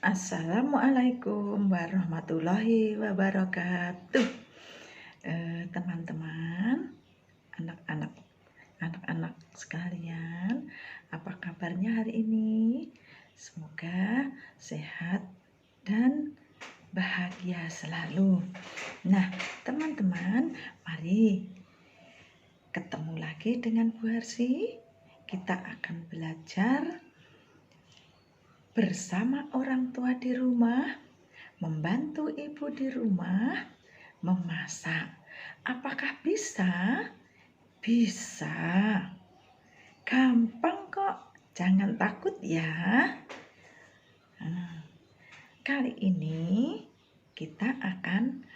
Assalamualaikum warahmatullahi wabarakatuh. Teman-teman, anak-anak sekalian, apa kabarnya hari ini? Semoga sehat dan bahagia selalu. Nah, teman-teman, mari ketemu lagi dengan Bu Harsi. Kita akan belajar bersama orang tua di rumah, membantu ibu di rumah, memasak. Apakah bisa? Bisa. Gampang kok, jangan takut ya. Kali ini kita akan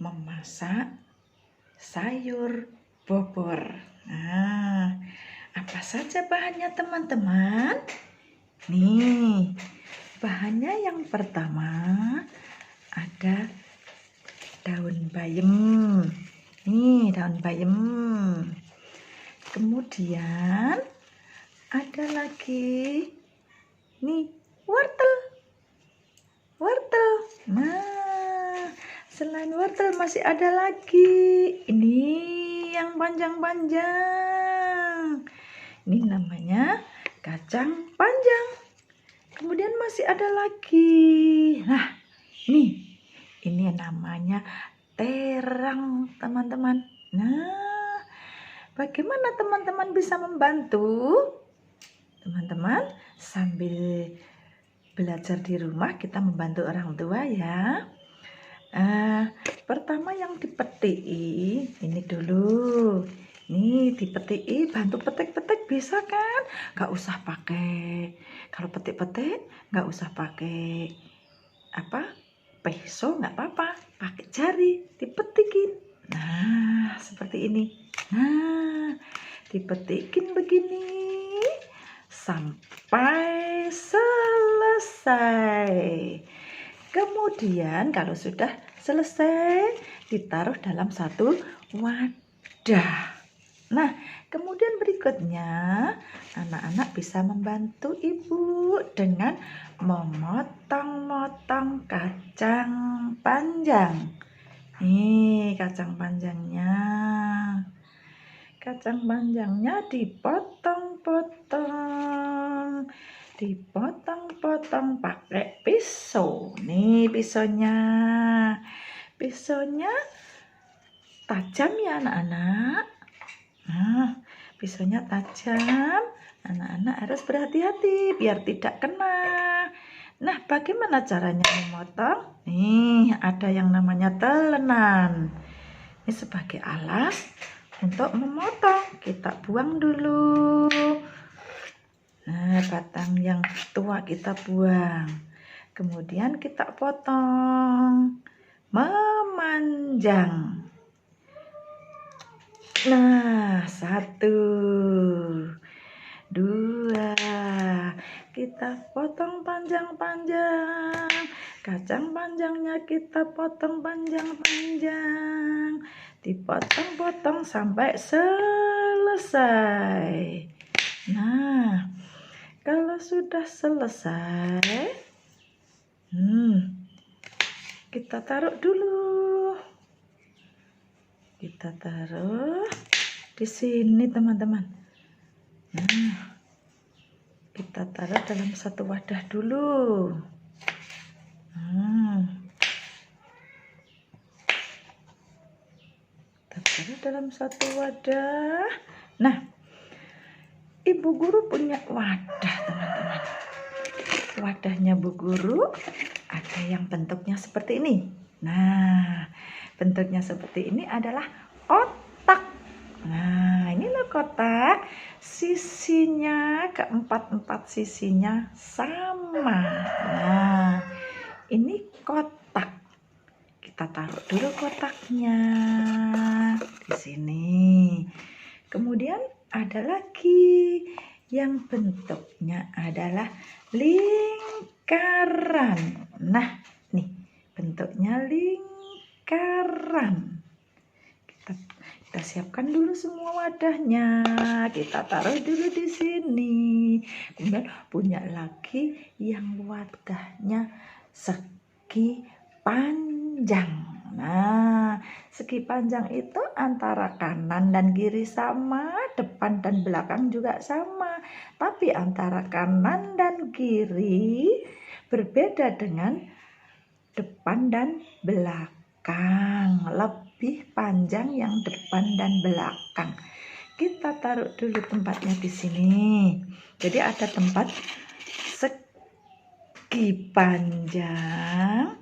memasak sayur bobor. Nah, apa saja bahannya teman-teman? Nih, bahannya yang pertama ada daun bayam. Nih, daun bayam. Kemudian ada lagi nih wortel. Nah, selain wortel masih ada lagi. Ini yang panjang-panjang. Ini namanya kacang panjang. Kemudian masih ada lagi. Nah, ini namanya terang, teman-teman. Nah, bagaimana teman-teman bisa membantu? Teman-teman, sambil belajar di rumah kita membantu orang tua ya. Pertama yang dipetik ini dulu. Nih dipetik, bantu petik-petik bisa kan? Gak usah pakai, kalau petik-petik gak usah pakai pisau, gak apa-apa, pakai jari dipetikin. Nah, seperti ini. Nah, dipetikin begini sampai selesai. Kemudian kalau sudah selesai ditaruh dalam satu wadah. Nah, kemudian berikutnya anak-anak bisa membantu ibu dengan memotong-motong kacang panjang. Nih kacang panjangnya. Kacang panjangnya dipotong-potong. Dipotong-potong pakai pisau. Nih pisaunya. Pisaunya tajam ya anak-anak. Nah, pisaunya tajam. Anak-anak harus berhati-hati biar tidak kena. Nah, bagaimana caranya memotong? Nih, ada yang namanya telenan. Ini sebagai alas untuk memotong. Kita buang dulu. Nah, batang yang tua kita buang. Kemudian kita potong. Memanjang. Nah, 1, 2. Kita potong panjang-panjang. Kacang panjangnya kita potong panjang-panjang. Dipotong-potong sampai selesai. Nah, kalau sudah selesai, kita taruh dulu. Kita taruh di sini, teman-teman. Nah, kita taruh dalam satu wadah dulu. Kita taruh dalam satu wadah. Nah, ibu guru punya wadah, teman-teman. Wadahnya bu guru ada yang bentuknya seperti ini. Nah, bentuknya seperti ini adalah kotak. Nah, inilah kotak. Sisinya, keempat sisinya sama. Nah, ini kotak. Kita taruh dulu kotaknya di sini. Kemudian ada lagi yang bentuknya adalah lingkaran. Nah, nih bentuknya lingkaran. Kita siapkan dulu semua wadahnya. Kita taruh dulu di sini. Kemudian punya lagi yang wadahnya segi panjang. Nah, segi panjang itu antara kanan dan kiri sama, depan dan belakang juga sama. Tapi antara kanan dan kiri berbeda dengan depan dan belakang. Lebih panjang yang depan dan belakang. Kita taruh dulu tempatnya di sini. Jadi ada tempat segi panjang,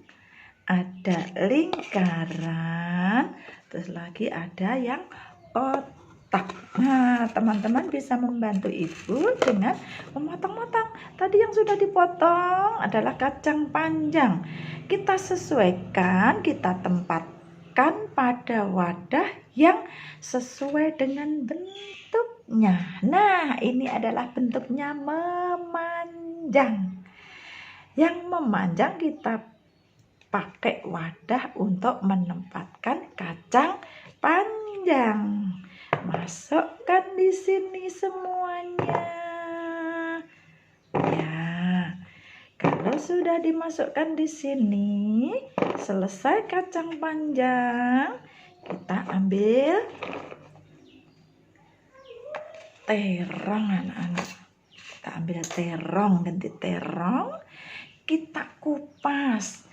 ada lingkaran, terus lagi ada yang kotak. Nah, teman-teman bisa membantu ibu dengan memotong-motong. Tadi yang sudah dipotong adalah kacang panjang. Kita sesuaikan, kita tempatkan pada wadah yang sesuai dengan bentuknya. Nah, ini adalah bentuknya memanjang. Yang memanjang kita pakai wadah untuk menempatkan kacang panjang. Masukkan di sini semuanya. Ya, kalau sudah dimasukkan di sini, selesai kacang panjang, kita ambil terong anak-anak. Kita ambil terong, ganti terong, kita kupas.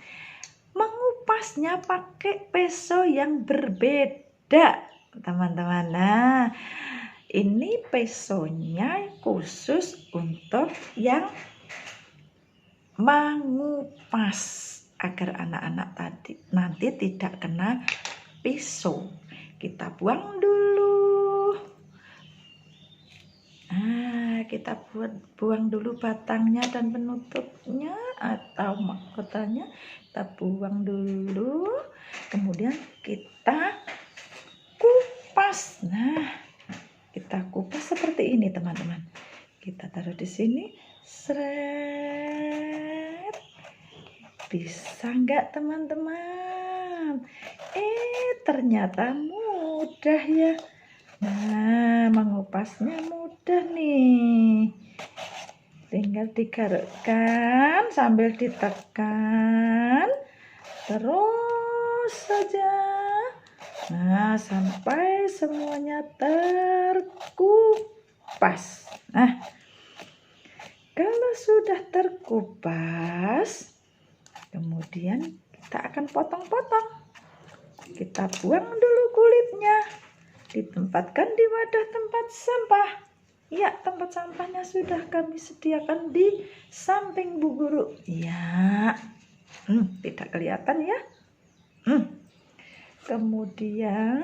Mengupasnya pakai peso yang berbeda, teman-teman. Nah, ini pesonya khusus untuk yang mengupas agar anak-anak tadi nanti tidak kena pisau. Kita buang dulu. Nah, kita buang dulu batangnya dan penutupnya atau mahkotanya. Kita buang dulu, kemudian kita kupas. Nah, kita kupas seperti ini, teman-teman. Kita taruh di sini, seret. Bisa nggak, teman-teman? Ternyata mudah ya. Nah, mengupasnya mudah nih. Tinggal digarukkan sambil ditekan, terus saja. Nah, sampai semuanya terkupas. Nah, kalau sudah terkupas, kemudian kita akan potong-potong. Kita buang dulu kulitnya, ditempatkan di wadah tempat sampah. Ya, tempat sampahnya sudah kami sediakan di samping Bu Guru. Ya, tidak kelihatan ya. Kemudian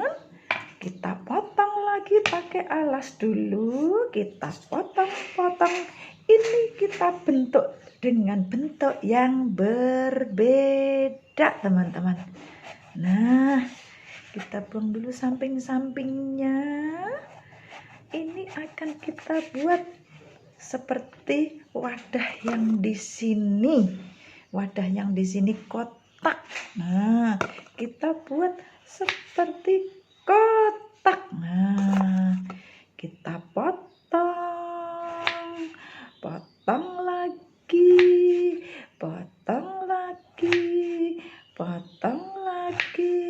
kita potong lagi pakai alas dulu. Kita potong-potong. Ini kita bentuk dengan bentuk yang berbeda, teman-teman. Nah, kita buang dulu samping-sampingnya. Ini akan kita buat seperti wadah yang di sini. Wadah yang di sini kotak. Nah, kita buat seperti kotak. Nah, kita potong. Potong lagi. Potong lagi. Potong lagi.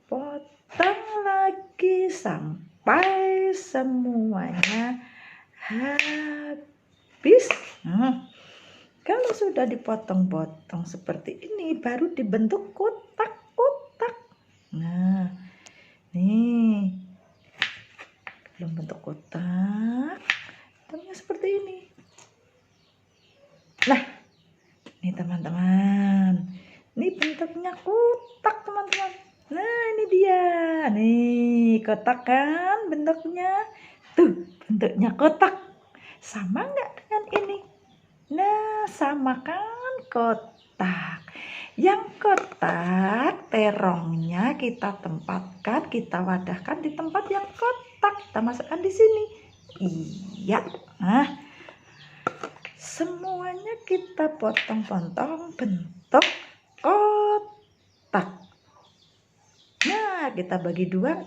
Potong lagi sampai semuanya habis. Kalau sudah dipotong-potong seperti ini, baru dibentuk kotak-kotak. Nah, nih, belum bentuk kotak, bentuknya seperti ini. Nah, ini teman-teman, ini bentuknya kotak, teman-teman. Nah, ini dia, nih kotak kan bentuknya. Tuh, bentuknya kotak. Sama nggak dengan ini? Nah, sama kan kotak. Yang kotak, terongnya kita tempatkan, kita wadahkan di tempat yang kotak. Kita masukkan di sini. Iya. Nah, semuanya kita potong-potong bentuk kotak. Nah, kita bagi dua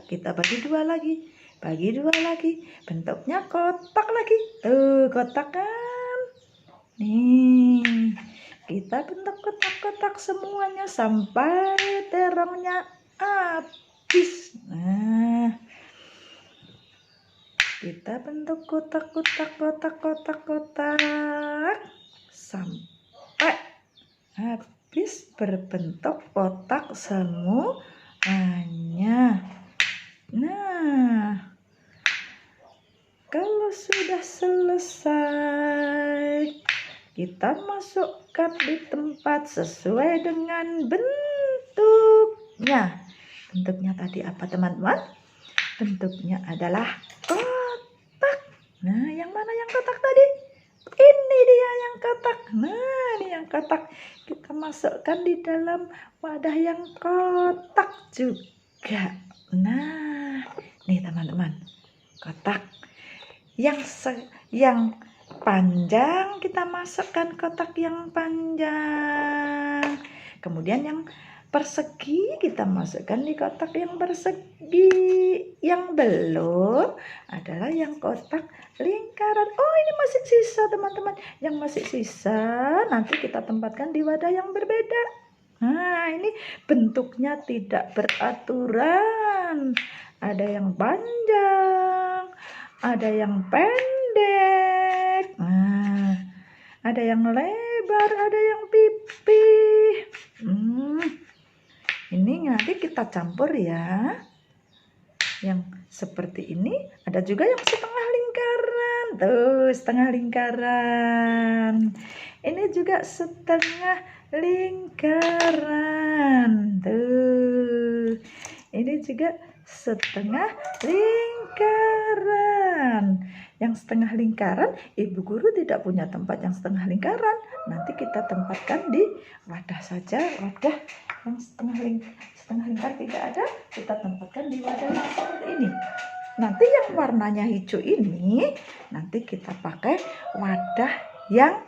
lagi, bagi dua lagi, bentuknya kotak lagi. Tuh, kotak kan? Nih, kita bentuk kotak-kotak semuanya sampai terongnya habis. Nah, kita bentuk kotak-kotak sampai habis berbentuk kotak semuanya. Nah, kalau sudah selesai, kita masukkan di tempat sesuai dengan bentuknya. Bentuknya tadi apa teman-teman? Bentuknya adalah kotak. Nah, yang mana yang kotak tadi? Ini dia yang kotak. Nah, ini yang kotak. Kita masukkan di dalam wadah yang kotak juga. Nah, nih teman-teman, kotak yang panjang kita masukkan kotak yang panjang. Kemudian yang persegi kita masukkan di kotak yang persegi. Yang belum adalah yang kotak lingkaran. Oh, ini masih sisa teman-teman. Yang masih sisa nanti kita tempatkan di wadah yang berbeda. Nah, ini bentuknya tidak beraturan. Ada yang panjang, ada yang pendek. Nah, ada yang lebar, ada yang pipih. Ini nanti kita campur ya. Yang seperti ini, ada juga yang setengah lingkaran. Tuh, setengah lingkaran. Ini juga setengah lingkaran. Tuh. Ini juga setengah lingkaran. Yang setengah lingkaran, ibu guru tidak punya tempat yang setengah lingkaran. Nanti kita tempatkan di wadah saja. Wadah yang setengah lingkar tidak ada, kita tempatkan di wadah yang seperti ini. Nanti yang warnanya hijau ini, nanti kita pakai wadah yang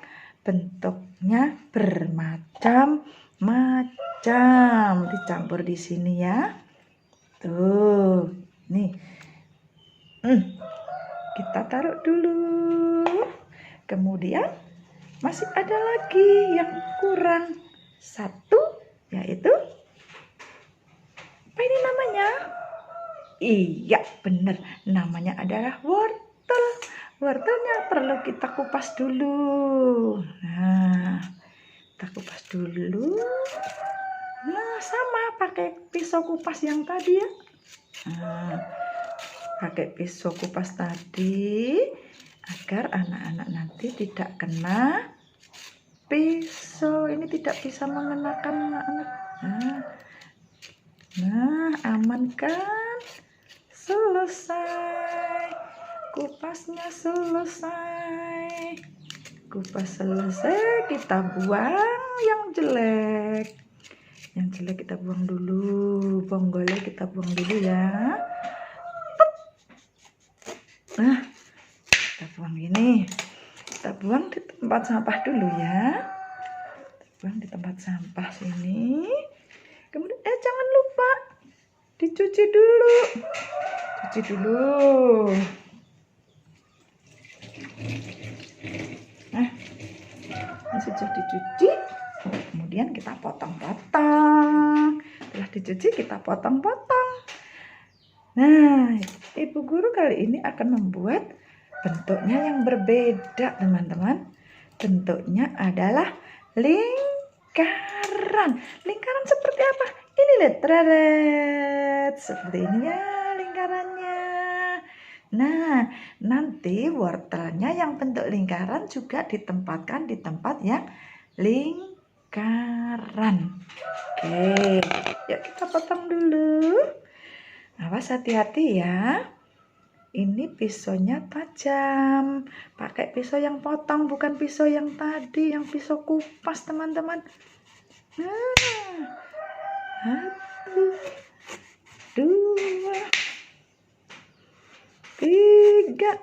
bentuknya bermacam-macam. Dicampur di sini ya. Tuh, nih. Kita taruh dulu. Kemudian masih ada lagi yang kurang satu, yaitu apa ini namanya? Iya, benar. Namanya adalah wortel. Wortelnya perlu kita kupas dulu. Nah, kita kupas dulu. Nah, sama pakai pisau kupas yang tadi ya. Nah, pakai pisau kupas tadi agar anak-anak nanti tidak kena pisau. Ini tidak bisa mengenakan anak-anak. Nah, aman kan? Selesai. Kupasnya selesai. Kupas selesai, kita buang yang jelek. Yang jelek kita buang dulu. Bonggolnya kita buang dulu ya. Nah, kita buang ini. Kita buang di tempat sampah dulu ya. Kita buang di tempat sampah sini. Kemudian jangan lupa dicuci dulu. Cuci dulu. Nah, ini sudah dicuci. Kemudian kita potong-potong. Setelah dicuci kita potong-potong. Nah, ibu guru kali ini akan membuat bentuknya yang berbeda, teman-teman. Bentuknya adalah lingkaran. Lingkaran seperti apa? Ini lihat, seperti ini ya lingkarannya. Nah, nanti wortelnya yang bentuk lingkaran juga ditempatkan di tempat yang lingkaran. Oke, yuk kita potong dulu. Awas hati-hati ya. Ini pisaunya tajam. Pakai pisau yang potong, bukan pisau yang tadi, yang pisau kupas, teman-teman. Nah, 1, 2, 3,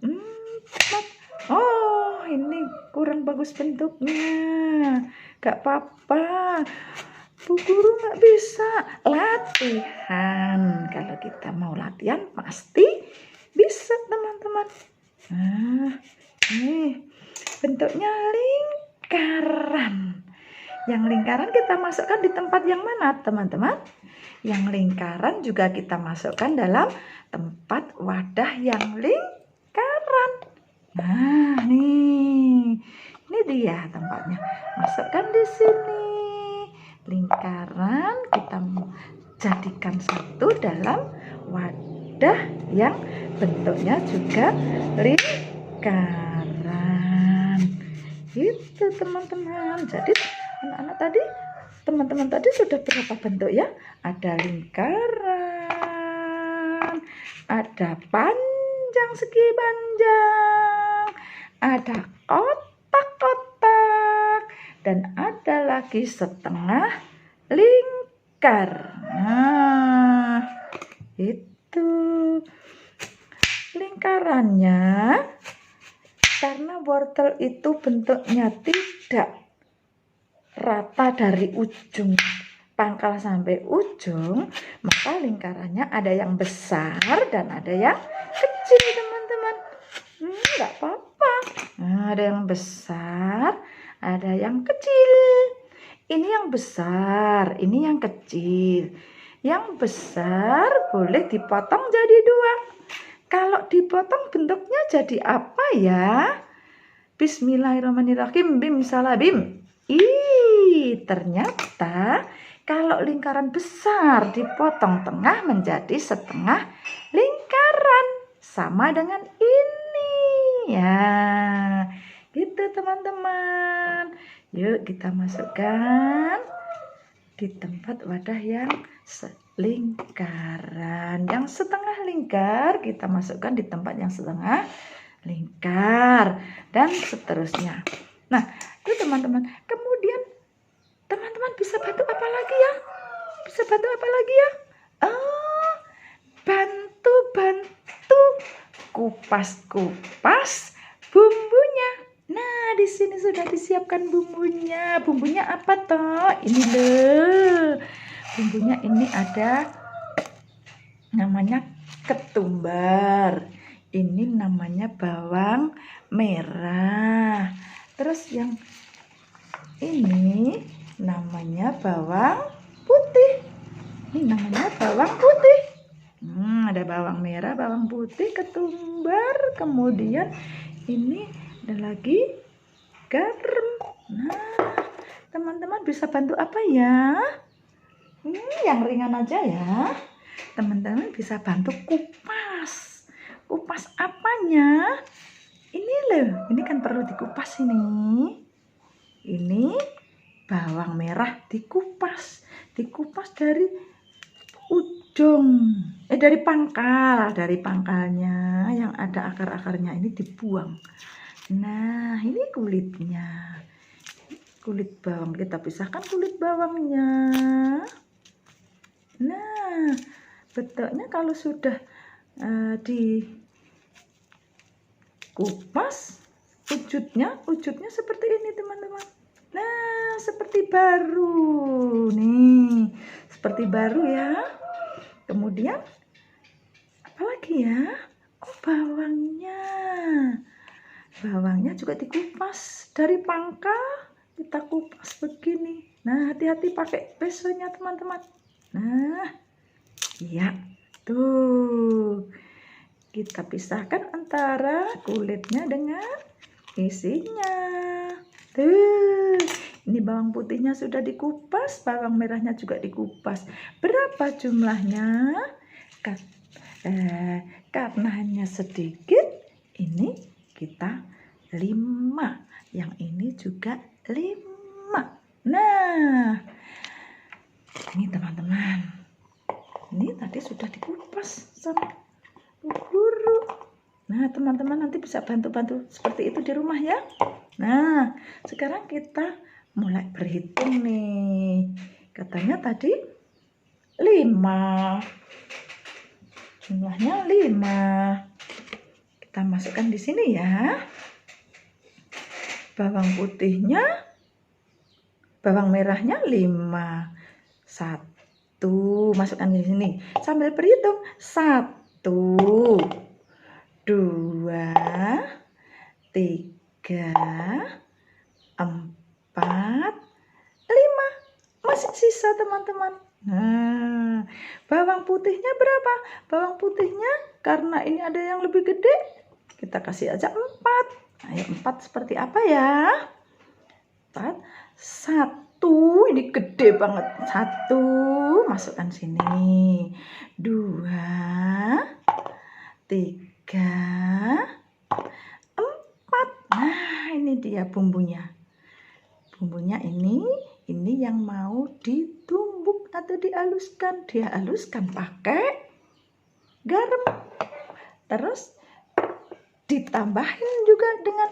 4. Oh, ini kurang bagus bentuknya. Gak apa-apa. Bu Guru nggak bisa. Latihan. Kalau kita mau latihan pasti bisa teman-teman. Nah, ini bentuknya lingkaran. Yang lingkaran kita masukkan di tempat yang mana teman-teman? Yang lingkaran juga kita masukkan dalam tempat wadah yang lingkaran. Nah, nih. Ini dia tempatnya. Masukkan di sini. Lingkaran kita jadikan satu dalam wadah yang bentuknya juga lingkaran. Itu teman-teman. Jadi anak-anak tadi, teman-teman tadi sudah berapa bentuk ya? Ada lingkaran, ada panjang segi panjang, ada kotak-kotak, dan ada lagi setengah lingkar. Nah, itu lingkarannya. Karena wortel itu bentuknya tidak rata dari ujung pangkal sampai ujung, maka lingkarannya ada yang besar dan ada yang kecil teman-teman. Nggak apa-apa. Nah, ada yang besar, ada yang kecil. Ini yang besar, ini yang kecil. Yang besar boleh dipotong jadi dua. Kalau dipotong bentuknya jadi apa ya? Bismillahirrahmanirrahim. Bim salah bim. Ternyata kalau lingkaran besar dipotong tengah menjadi setengah lingkaran. Sama dengan ini. Ya, gitu teman-teman. Yuk kita masukkan di tempat wadah yang lingkaran. Yang setengah lingkar kita masukkan di tempat yang setengah lingkar. Dan seterusnya. Nah, itu teman-teman. Kemudian teman-teman bisa bantu apa lagi ya? Bisa bantu apa lagi ya? Bantu kupas-kupas bumbunya. Nah, di sini sudah disiapkan bumbunya. Bumbunya apa toh? Ini loh. Bumbunya ini ada namanya ketumbar. Ini namanya bawang merah. Terus yang ini namanya bawang putih. Ini namanya bawang putih. Ada bawang merah, bawang putih, ketumbar. Kemudian ini ada lagi garam. Nah, teman-teman bisa bantu apa ya? Yang ringan aja ya. Teman-teman bisa bantu kupas. Kupas apanya? Ini loh, ini kan perlu dikupas ini. Ini bawang merah dikupas. Dikupas dari ujung. Dari pangkal. Dari pangkalnya yang ada akar-akarnya ini dibuang. Nah, ini kulitnya. Kulit bawang, kita pisahkan kulit bawangnya. Nah, bentuknya kalau sudah dikupas, wujudnya seperti ini teman-teman. Nah, seperti baru. Nih, seperti baru ya. Kemudian apa lagi ya? Bawangnya. Bawangnya juga dikupas dari pangkal, kita kupas begini. Nah, hati-hati pakai pesonya teman-teman. Nah, iya, tuh. Kita pisahkan antara kulitnya dengan isinya. Tuh, ini bawang putihnya sudah dikupas, bawang merahnya juga dikupas. Berapa jumlahnya? Karena hanya sedikit, ini kita 5. Yang ini juga 5. Nah, ini teman-teman. Ini tadi sudah dikupas sama Bu Guru. Nah, teman-teman nanti bisa bantu-bantu seperti itu di rumah ya. Nah, sekarang kita mulai berhitung nih. Katanya tadi 5. Jumlahnya 5. Kita masukkan di sini ya. Bawang putihnya, bawang merahnya 5. 1, masukkan di sini sambil berhitung. 1, 2, 3, 4, 5. Masih sisa teman-teman. Nah, bawang putihnya berapa? Bawang putihnya karena ini ada yang lebih gede, kita kasih aja 4. Ayo 4 seperti apa ya? 4, 1, ini gede banget. 1, masukkan sini. 2, 3, 4. Nah, ini dia bumbunya. Bumbunya ini yang mau ditumbuk atau dihaluskan. Dia haluskan pakai garam. Terus ditambahin juga dengan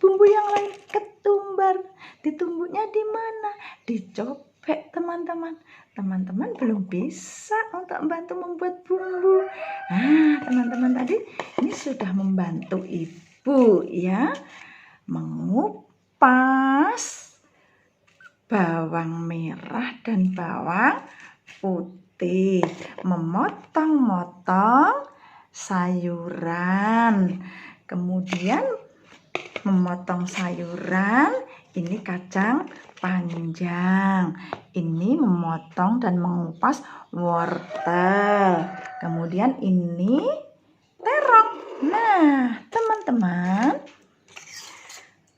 bumbu yang lain, ketumbar. Ditumbuknya di mana? Dicobek, teman-teman. Teman-teman belum bisa untuk membantu membuat bumbu. Nah, teman-teman tadi ini sudah membantu ibu ya mengupas bawang merah dan bawang putih, memotong-motong sayuran, kemudian memotong sayuran, ini kacang panjang, ini memotong dan mengupas wortel, kemudian ini terong. Nah, teman-teman,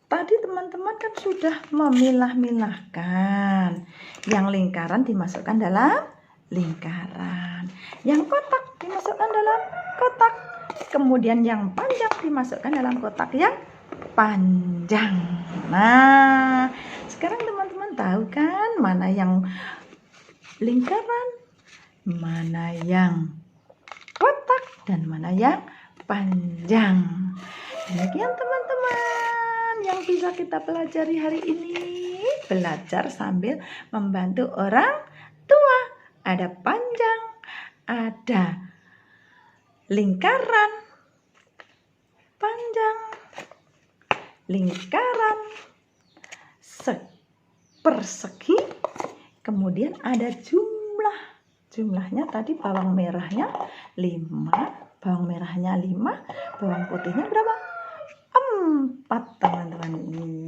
tadi teman-teman kan sudah memilah-milahkan. Yang lingkaran dimasukkan dalam lingkaran, yang kotak dimasukkan dalam kotak, kemudian yang panjang dimasukkan dalam kotak yang panjang. Nah, sekarang teman-teman tahu kan mana yang lingkaran, mana yang kotak, dan mana yang panjang. Demikian teman-teman yang bisa kita pelajari hari ini. Belajar sambil membantu orang tua. Ada panjang, ada lingkaran, panjang, lingkaran, persegi, kemudian ada jumlahnya tadi bawang merahnya 5, bawang putihnya berapa? 4, teman-teman.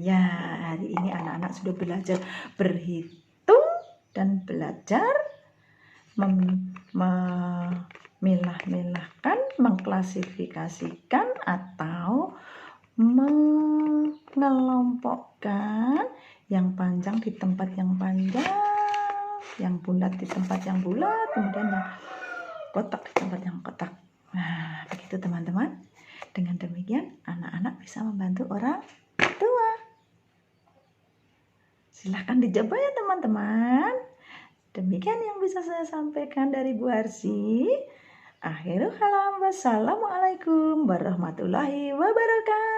Iya, hari ini anak-anak sudah belajar berhitung dan belajar memilah-milahkan, mengklasifikasikan atau mengelompokkan yang panjang di tempat yang panjang, yang bulat di tempat yang bulat, kemudian yang kotak di tempat yang kotak. Nah, begitu teman-teman. Dengan demikian anak-anak bisa membantu orang tua. Silahkan dicoba ya teman-teman. Demikian yang bisa saya sampaikan dari Bu Harsi. Akhirul kalam, wassalamualaikum warahmatullahi wabarakatuh.